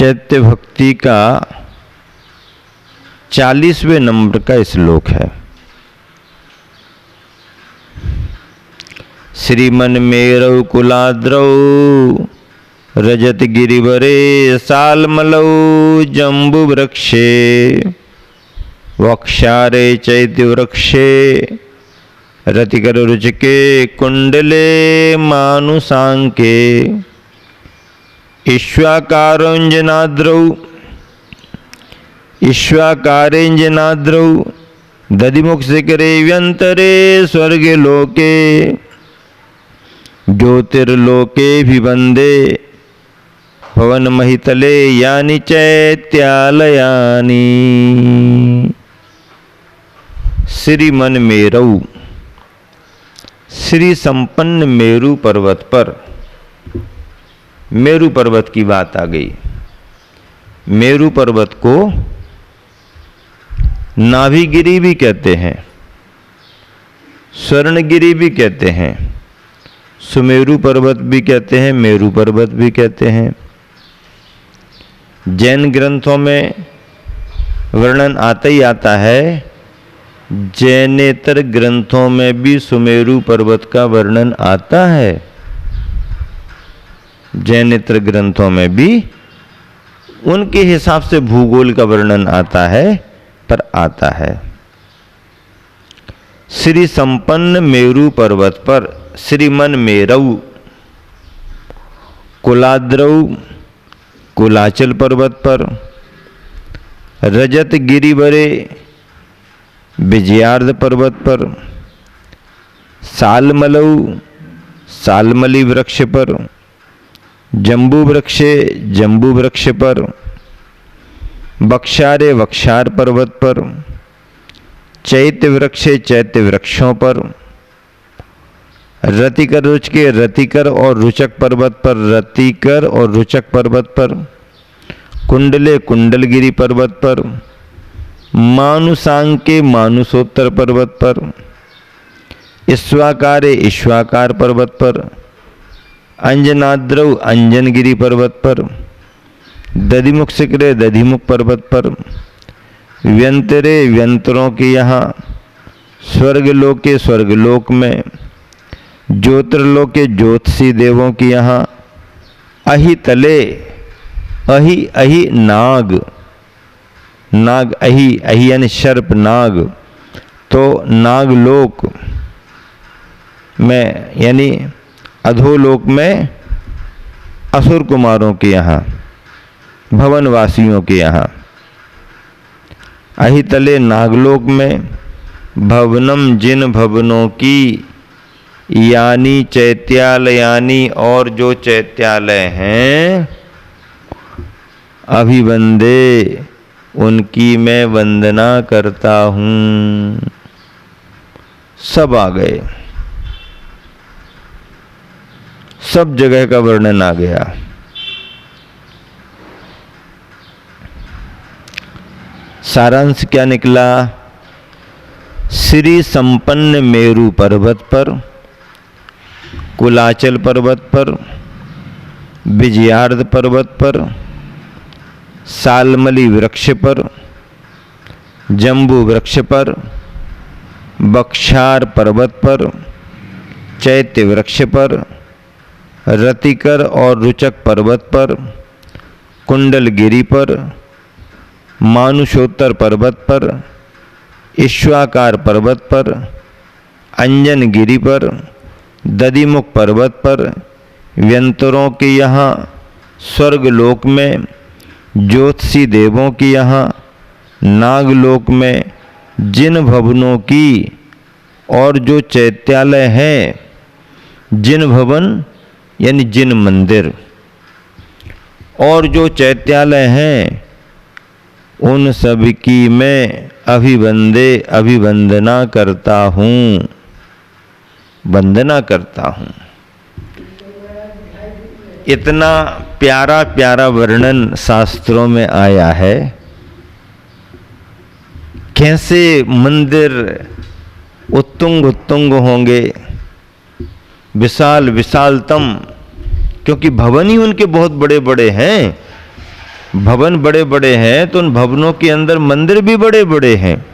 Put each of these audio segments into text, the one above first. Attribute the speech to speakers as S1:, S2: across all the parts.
S1: चैत्य भक्ति का 40वें नंबर का श्लोक है। श्रीमन मेरौ कुलाद्रौ रजत गिरिवरे सालमलौ जम्बु वृक्षे वक्षारे चैत्य वृक्षे रतिकर रुचके कुंडले मानुषांके ईश्वाकारेंजनाद्रौ दधिमुख शिखरे व्यंतरे स्वर्गे लोके ज्योतिर्लोके भिवंदे भवन महितले यानि चैत्यालयानि। श्रीमन मेरौ, श्री संपन्न मेरु पर्वत पर, मेरु पर्वत की बात आ गई। मेरु पर्वत को नाभिगिरी भी कहते हैं, स्वर्णगिरी भी कहते हैं, सुमेरु पर्वत भी कहते हैं, मेरु पर्वत भी कहते हैं। जैन ग्रंथों में वर्णन आता ही आता है, जैनेतर ग्रंथों में भी सुमेरु पर्वत का वर्णन आता है। जैनेतर ग्रंथों में भी उनके हिसाब से भूगोल का वर्णन आता है, पर आता है। श्री संपन्न मेरु पर्वत पर, श्रीमन मेरौ, कुलाद्रौ कुलाचल पर्वत पर, रजत गिरिवरे विजयार्ध पर्वत पर, सालमलौ सालमली वृक्ष पर, जम्बू वृक्षे जम्बू वृक्ष पर, वक्षारे वक्षार पर्वत पर, चैत्य वृक्षे चैत्य वृक्षों पर, रतिकर रुचके रतिकर और रुचक पर्वत पर, रतिकर और रुचक पर्वत पर, कुंडले कुंडलगिरी पर्वत पर, मानुषांके मानुषोत्तर पर्वत पर, ईश्वाकारे ईश्वाकार पर्वत पर, अंजनाद्रौ अंजनगिरी पर्वत पर, दधिमुख शिखरे दधिमुख पर्वत पर, व्यंतरे व्यंतरों के यहाँ, स्वर्गलोके स्वर्गलोक में, ज्योतिर्लोके ज्योतिषी देवों की यहाँ, अहि तले, अहि अहि नाग, नाग अहि, अहि यानी सर्प नाग, तो नागलोक में यानी अधोलोक में असुर कुमारों के यहाँ, भवनवासियों के यहाँ, अहितले नागलोक में, भवनम जिन भवनों की, यानी चैत्यालयानी और जो चैत्यालय हैं, अभिवंदे उनकी मैं वंदना करता हूँ। सब आ गए, सब जगह का वर्णन आ गया। सारांश क्या निकला? श्री संपन्न मेरु पर्वत पर, कुलाचल पर्वत पर, विजयार्ध पर्वत पर, सालमली वृक्ष पर, जम्बू वृक्ष पर, बक्षार पर्वत पर, चैत्य वृक्ष पर, रतिकर और रुचक पर्वत पर, कुंडलगिरी पर, मानुषोत्तर पर्वत पर, ईश्वाकार पर्वत पर, अंजनगिरी पर, दधिमुख पर्वत पर, व्यंतरों के यहाँ, स्वर्गलोक में, ज्योतिषी देवों की यहाँ, नागलोक में, जिन भवनों की और जो चैत्यालय हैं, जिन भवन यानी जिन मंदिर और जो चैत्यालय हैं, उन सब की मैं अभिवंदे अभिवंदना करता हूँ, वंदना करता हूँ। इतना प्यारा प्यारा वर्णन शास्त्रों में आया है। कैसे मंदिर उत्तुंग उत्तुंग होंगे, विशाल विशालतम, क्योंकि भवन ही उनके बहुत बड़े बड़े हैं। भवन बड़े बड़े हैं तो उन भवनों के अंदर मंदिर भी बड़े बड़े हैं,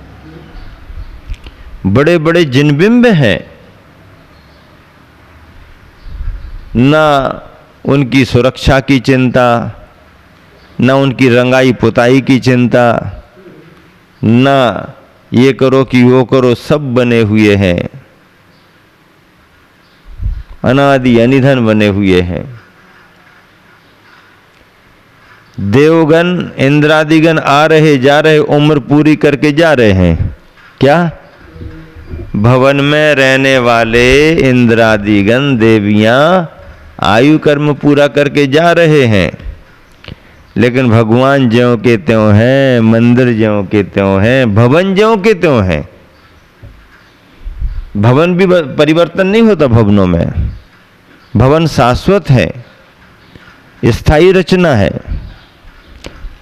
S1: बड़े बड़े जिनबिंब हैं। ना उनकी सुरक्षा की चिंता, ना उनकी रंगाई पुताई की चिंता, ना ये करो कि वो करो, सब बने हुए हैं, अनादि अनिधन बने हुए हैं। देवगण इंद्रादिगण आ रहे जा रहे, उम्र पूरी करके जा रहे हैं। क्या? भवन में रहने वाले इंद्रादिगण देवियां आयु कर्म पूरा करके जा रहे हैं, लेकिन भगवान ज्यों के त्यों हैं, मंदिर ज्यों के त्यों हैं, भवन ज्यों के त्यों हैं। भवन भी परिवर्तन नहीं होता भवनों में, भवन शाश्वत है, स्थायी रचना है।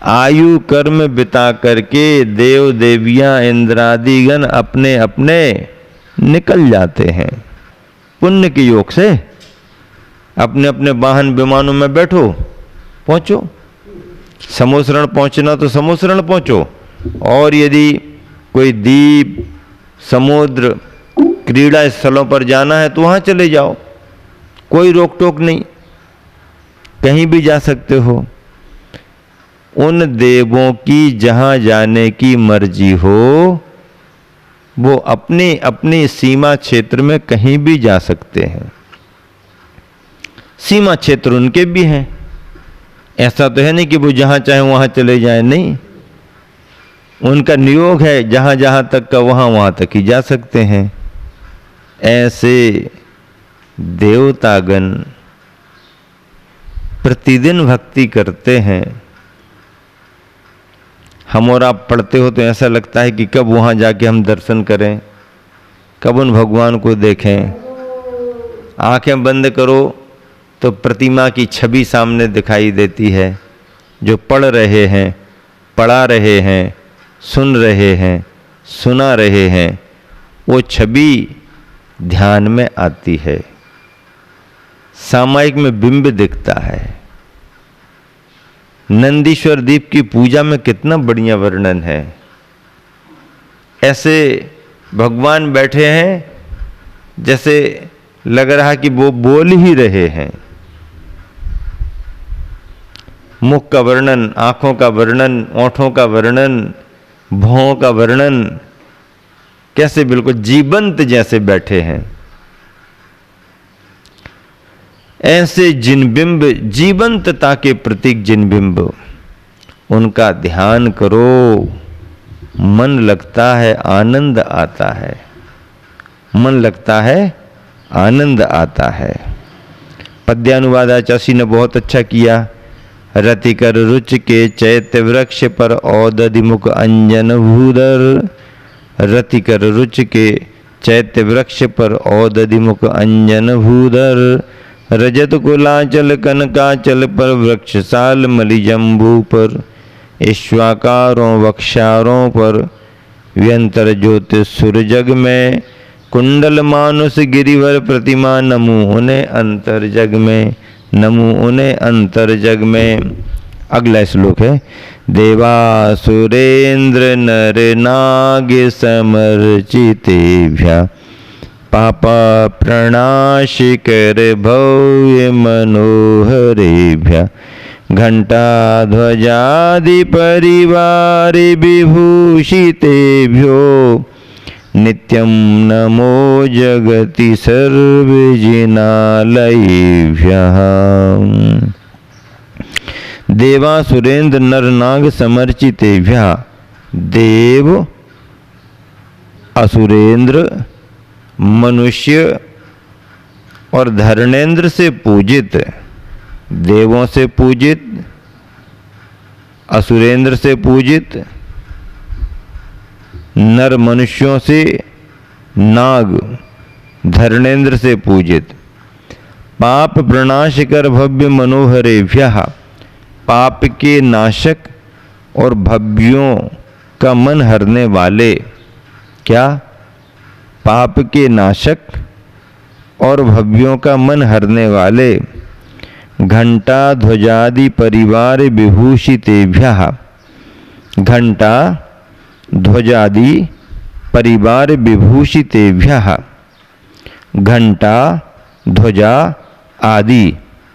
S1: आयु कर्म बिता करके देव देवियां इंद्रादिगण अपने अपने निकल जाते हैं। पुण्य के योग से अपने अपने वाहन विमानों में बैठो, पहुंचो। समोसरण पहुंचना तो समोसरण पहुंचो, और यदि कोई द्वीप, समुद्र, क्रीड़ा स्थलों पर जाना है तो वहां चले जाओ, कोई रोक टोक नहीं, कहीं भी जा सकते हो। उन देवों की जहां जाने की मर्जी हो, वो अपने अपने सीमा क्षेत्र में कहीं भी जा सकते हैं। सीमा क्षेत्र उनके भी हैं, ऐसा तो है नहीं कि वो जहां चाहे वहां चले जाएं, नहीं। उनका नियोग है, जहां जहां तक का वहां तक ही जा सकते हैं। ऐसे देवतागण प्रतिदिन भक्ति करते हैं। हम और आप पढ़ते हो तो ऐसा लगता है कि कब वहां जाके हम दर्शन करें, कब उन भगवान को देखें। आंखें बंद करो तो प्रतिमा की छवि सामने दिखाई देती है। जो पढ़ रहे हैं, पढ़ा रहे हैं, सुन रहे हैं, सुना रहे हैं, वो छवि ध्यान में आती है, सामायिक में बिंब दिखता है। नंदीश्वर दीप की पूजा में कितना बढ़िया वर्णन है। ऐसे भगवान बैठे हैं जैसे लग रहा कि वो बोल ही रहे हैं। मुख का वर्णन, आंखों का वर्णन, ओंठों का वर्णन, भौं का वर्णन, कैसे बिल्कुल जीवंत जैसे बैठे हैं। ऐसे जिनबिंब, जीवंतता के प्रतीक जिनबिंब, उनका ध्यान करो, मन लगता है, आनंद आता है। मन लगता है, आनंद आता है। पद्यानुवाद आचार्य ने बहुत अच्छा किया। रतिकर रुच के चैत्य वृक्ष पर औदधिमुख अंजन भूधर। रतिकर रुच के चैत्य वृक्ष पर औदधिमुख अंजन भूधर। रजत कुलाचल कनकाचल पर वृक्षसाल मलिजम्बू पर। ईश्वाकारों वक्षारों पर व्यंतर ज्योति सुर जग में। कुंडल मानुष गिरिवर प्रतिमा नमु उन्हें अंतर जग में, नमु उन्हें अंतर जग में। अगला श्लोक है। देवासुरेन्द्र नर नाग समर्चितेभ्यः पापा प्रणाश कर भव्य मनोहरेभ्यः घंटाध्वजादि परिवार विभूषितेभ्यो नित्यं नमो जगति सर्वजिनालयेभ्यः। देवासुरेन्द्र नर नाग समर्चितेभ्यः। देव, असुरेंद्र, मनुष्य और धर्मेंद्र से पूजित, देवों से पूजित, असुरेंद्र से पूजित, नर मनुष्यों से, नाग धर्मेंद्र से पूजित, पाप प्रणाश कर भव्य मनोहरेभ्यः। पाप के नाशक और भव्यों का मन हरने वाले, क्या? पाप के नाशक और भव्यों का मन हरने वाले घंटा ध्वजादि परिवार विभूषितेभ्यः, घंटा ध्वजादि परिवार विभूषितेभ्यः, घंटा ध्वजा आदि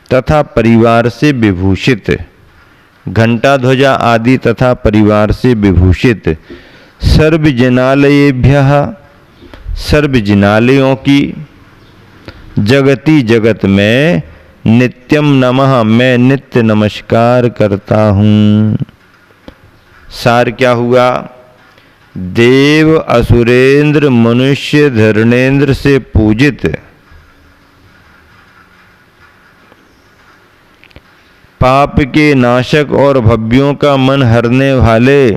S1: तथा परिवार से विभूषित, घंटा ध्वजा आदि तथा परिवार से विभूषित सर्वजनालयेभ्यः, सर्वजनालयों की, जगति जगत में, नित्यम नमः मैं नित्य नमस्कार करता हूँ। सार क्या हुआ? देव असुरेंद्र मनुष्य धर्मेंद्र से पूजित, पाप के नाशक और भव्यों का मन हरने वाले,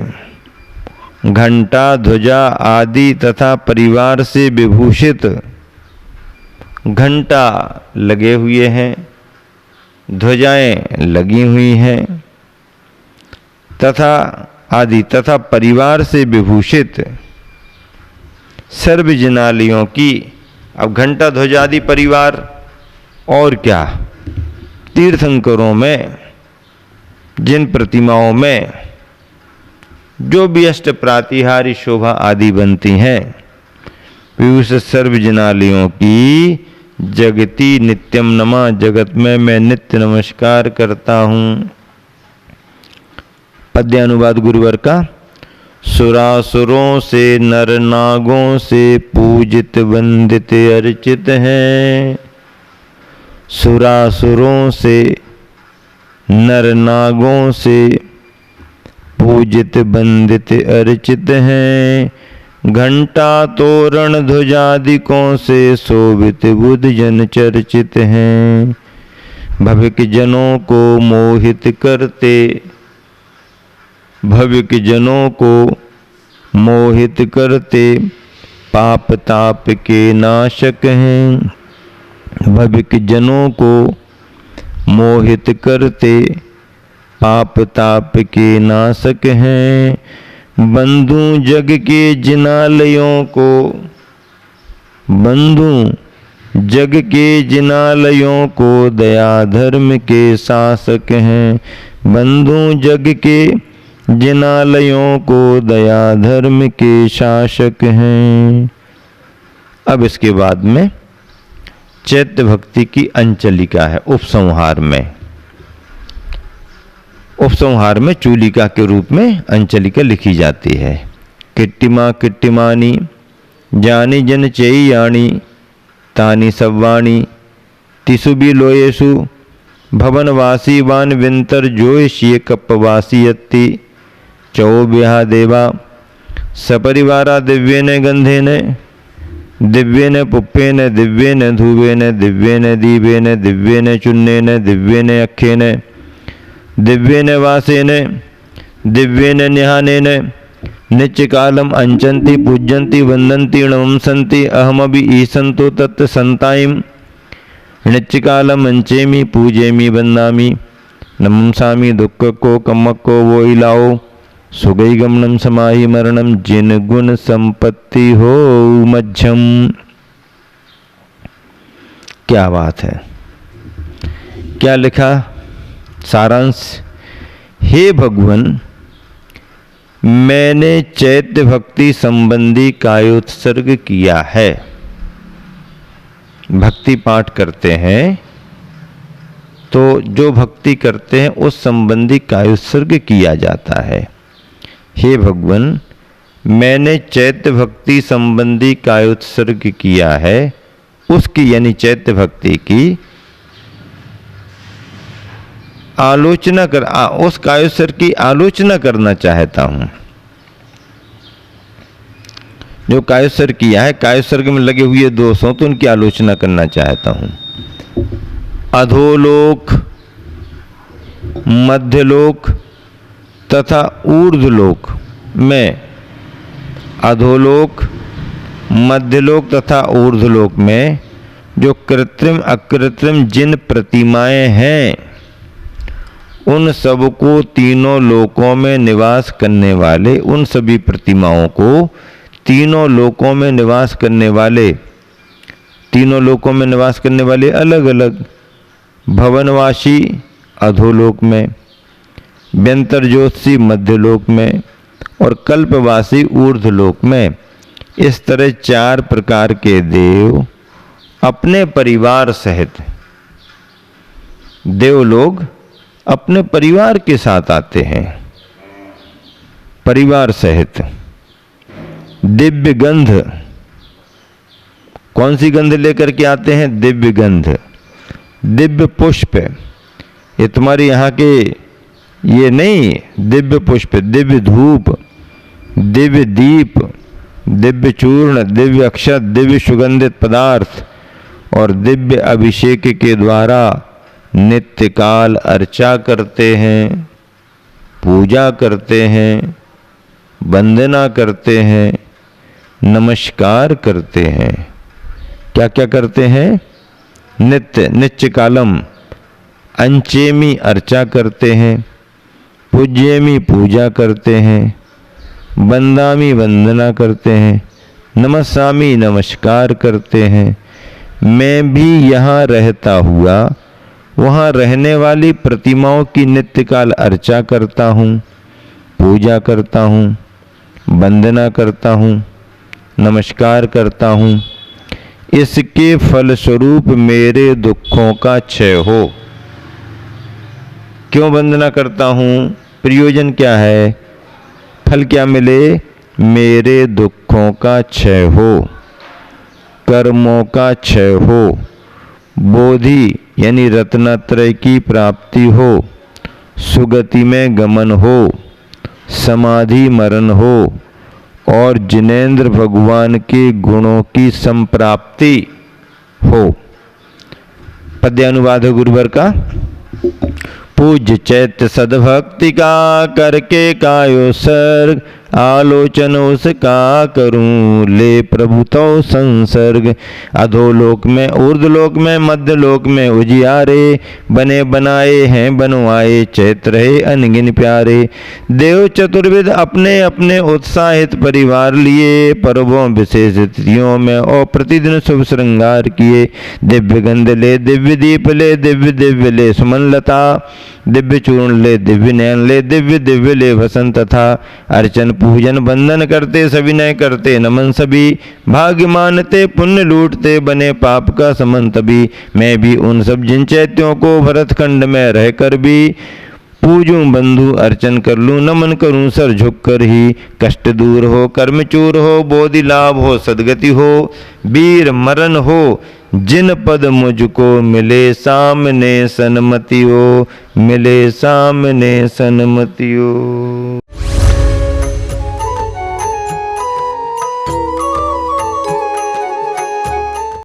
S1: घंटा ध्वजा आदि तथा परिवार से विभूषित, घंटा लगे हुए हैं, ध्वजाएं लगी हुई हैं तथा आदि तथा परिवार से विभूषित सर्वजनालयों की। अब घंटा ध्वजा आदि परिवार और क्या? तीर्थंकरों में जिन प्रतिमाओं में जो भी अष्ट प्रातिहारी शोभा आदि बनती हैं, उस सर्वजनालयों की जगति नित्यम नमः जगत में मैं नित्य नमस्कार करता हूँ। पद्यानुवाद गुरुवर का। सुरासुरों से नर नागों से पूजित वंदित अर्चित हैं, सुरासुरों से नर नागों से पूजित वंदित अर्चित हैं, घंटा तोरण ध्वजादिकों से शोभित बुद्ध जन चर्चित हैं, भविक जनों को मोहित करते, भविक जनों को मोहित करते पाप ताप के नाशक हैं, भविक जनों को मोहित करते पाप ताप के नाशक हैं, बंधु जग के जिनालयों को, बंधु जग के जिनालयों को दया धर्म के शासक हैं, बंधु जग के जिनालयों को दया धर्म के शासक हैं। अब इसके बाद में चैत्य भक्ति की अंचलिका है उपसंहार में। उपसंहार में चूलिका के रूप में अंचलिका लिखी जाती है। किट्टिमा किट्टिमानी जानी जन चेयाणी तानी सव्वाणी तिसुबी लोयेशु भवनवासी वान विंतर जोयशीय कप्पवासीयत्ति चौब्यहा देवा सपरिवारा दिव्येन गंधेन दिव्येन पुप्पेन दिव्येन धूवेन दिव्येन दीवेन दिव्येन चुन्नेन दिव्येन अखेन दिव्येन वासेन दिव्येन निहानेन नित्यकालम अंचन्ति पूज्यन्ति वंदन्ति नमंसन्ति अहमभि ईसन्तो तत् संताइम नित्यकालम अंचेमि पूजेमि वंदामि नमंसामि दुख को कमक को वो इलाओ सुगई गमनम समाहि मरणम जिन गुण संपत्ति हो मध्यम। क्या बात है, क्या लिखा? सारांश। हे भगवान, मैंने चैत्य भक्ति संबंधी कायोत्सर्ग किया है। भक्ति पाठ करते हैं तो जो भक्ति करते हैं उस संबंधी कायोत्सर्ग किया जाता है। हे भगवान, मैंने चैत्य भक्ति संबंधी कायोत्सर्ग किया है। उसकी यानी चैत्य भक्ति की आलोचना कर उस कायोत्सर्ग की आलोचना करना चाहता हूं। जो कायोत्सर्ग किया है, कायोत्सर्ग में लगे हुए दोषों तो उनकी आलोचना करना चाहता हूं। अधोलोक, मध्यलोक तथा ऊर्ध्वलोक में, अधोलोक, मध्यलोक तथा ऊर्ध्वलोक में जो कृत्रिम अकृत्रिम जिन प्रतिमाएं हैं, उन सबको तीनों लोकों में निवास करने वाले, उन सभी प्रतिमाओं को तीनों लोकों में निवास करने वाले, तीनों लोकों में निवास करने वाले अलग अलग भवनवासी अधोलोक में, व्यंतरज्योतिषी मध्यलोक में और कल्पवासी ऊर्ध्वलोक में। इस तरह 4 प्रकार के देव अपने परिवार सहित, देव लोग अपने परिवार के साथ आते हैं, परिवार सहित। दिव्य गंध, कौन सी गंध लेकर के आते हैं? दिव्य गंध, दिव्य पुष्प। ये तुम्हारे यहाँ के ये नहीं, दिव्य पुष्प, दिव्य धूप, दिव्य दीप, दिव्य चूर्ण, दिव्य अक्षत, दिव्य सुगंधित पदार्थ और दिव्य अभिषेक के द्वारा नित्य काल अर्चा करते हैं, पूजा करते हैं, वंदना करते हैं, नमस्कार करते हैं। क्या क्या करते हैं? नित्य कालम अंचेमी अर्चा करते हैं, पूज्यमी पूजा करते हैं, वंदामी वंदना करते हैं, नमस्सामी नमस्कार करते हैं। मैं भी यहाँ रहता हुआ वहाँ रहने वाली प्रतिमाओं की नित्य काल अर्चा करता हूँ, पूजा करता हूँ, वंदना करता हूँ, नमस्कार करता हूँ। इसके फलस्वरूप मेरे दुखों का क्षय हो। क्यों वंदना करता हूँ? प्रयोजन क्या है? फल क्या मिले? मेरे दुखों का क्षय हो, कर्मों का क्षय हो, बोधि यानी रत्नत्रय की प्राप्ति हो, सुगति में गमन हो, समाधि मरण हो और जिनेंद्र भगवान के गुणों की संप्राप्ति हो। पद्यानुवाद है गुरुवर का। पूज्य चैत्य सद्भक्ति का करके कायो सर्ग, आलोचन उसका करूं ले प्रभु तो संसर्ग। अधोलोक में, ऊर्ध्वलोक में, मध्यलोक में उजियारे, बने बनाए हैं बनवाए, चैत्र है अनगिन प्यारे। देव चतुर्विद अपने अपने उत्साहित परिवार लिए, पर्वों विशेष तिथियों में और प्रतिदिन शुभ श्रृंगार किए। दिव्य गंध ले, दिव्य दीप ले, दिव्य दिव्य ले सुमन लता, दिव्य चूर्ण ले, दिव्य नयन ले, दिव्य दिव्य ले वसंत था। अर्चन पूजन वंदन करते, सविनय करते नमन सभी, भाग्य मानते पुण्य लूटते, बने पाप का समन तभी। मैं भी उन सब जिन चैत्यों को भरतखंड में रहकर भी पूजूं बंधु अर्चन कर लूं, नमन करूं सर झुक कर ही। कष्ट दूर हो, कर्म चूर हो, बोधि लाभ हो, सदगति हो, वीर मरण हो, जिन पद मुझको मिले सामने सन्मति हो, मिले सामने सन्मति हो।